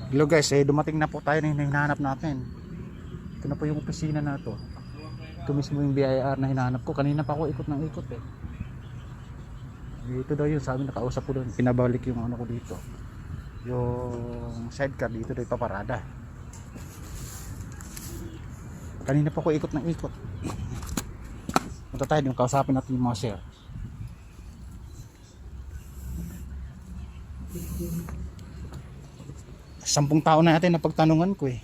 Hello guys, dumating na po tayo na hinahanap natin. Ito na po yung opisina na to. Ito mismo yung BIR na hinahanap ko. Kanina pa ako ikot ng ikot eh. Dito daw yun, sabi nakausap ko doon. Pinabalik yung ano ko dito. Yung sidecar dito daw ipaparada. Kanina pa ako ikot ng ikot. Punta tayo yung kausapin natin yung mga sir. Sampung taon na natin na pagtanungan ko eh.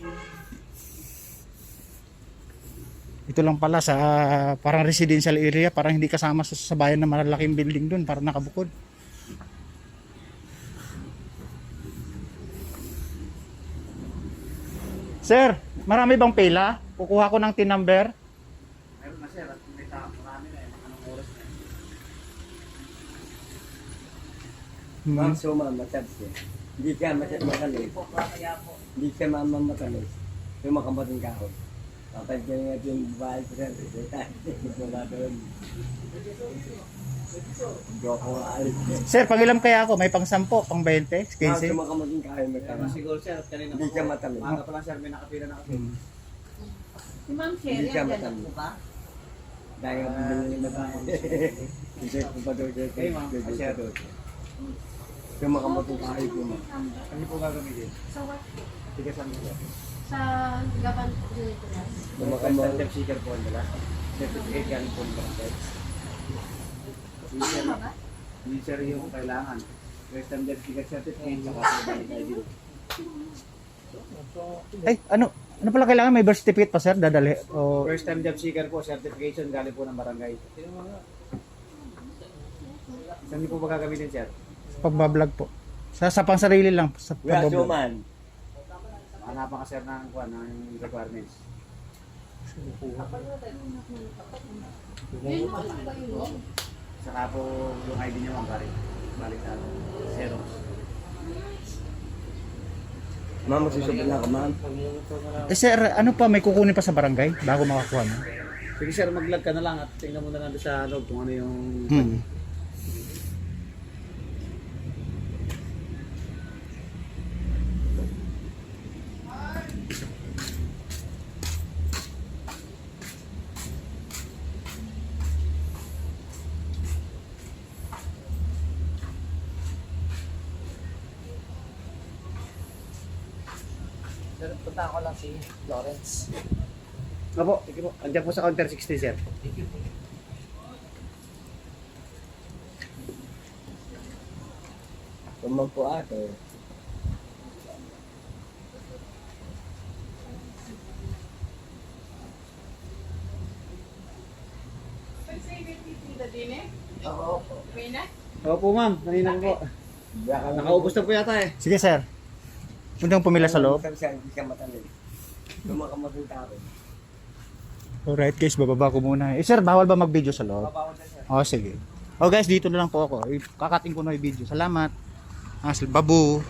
Ito lang pala sa parang residential area, parang hindi kasama sa bayan na malalaking building doon, parang nakabukod. Sir, marami bang pila? Kukuha ko ng TIN number. Meron na sir, at may marami na eh, anong oras na eh. Ma'am, so ma'am, matabs eh. Hindi ka matalis. Hindi ka matalis. Yung makabating kahon. Kapag ka nga yung bahay ko sir, ito na doon. Hindi ako aalis. Sir, pangilam kaya ako? May pang 10, pang 20, Ma'am, 15? yung makabating kahon may Kaya tama. siguro sir, at kanina Hindi ka matamis. Maaga pa lang sir, may nakapila na kasi. Si Ma'am Sherry, Hindi ka ang matamis. ganun po ba? Dahil nga bumili na tayo. Hindi ko pa doon sir. Okay ma'am, sir. Yung makabating kahon po ma'am. Ano po gagamitin? Sa what? Tigasan mo sir. Sa Gaban dito na. Yung First makabating step seeker po nila. Certificate galing po ng barangay. Tama ba? Hindi sir yung kailangan. First time debt certificate, saka balik ID. Ay, ano pala kailangan? May birth certificate pa sir, dadali. O, First time job seeker po, certification galing po ng barangay. Saan niyo po ba gagamitin sir? pagbablog po. Sa pang sarili lang. Sa Wala pagbablog. suman. Hanapan ka sir ng requirements. Yun lang ba yun? Saka po yung ID niyo ma'am, balik na Xerox. Ma'am, magsusubin na ako ma'am. Eh sir, ano pa may kukunin pa sa barangay bago makakuha mo? Sige sir, mag-log ka na lang at tingnan mo na lang doon sa log kung ano yung... Sir, punta ko lang si Lawrence. Opo, sige po. Andiyan po sa counter 60 sir. Tumag po ato. Oo. Opo ma'am, kanina po. Nakaubos na po yata eh. Sige sir. Punta mo pumila sa loob. Hindi ka matalis. Yung makabating kahon. Alright guys, bababa ko muna. Eh sir, bawal ba mag-video sa loob? Babawal na sir. Oh, sige. Oh guys, dito na lang po ako. Kakating ko na yung video. Salamat. Babu.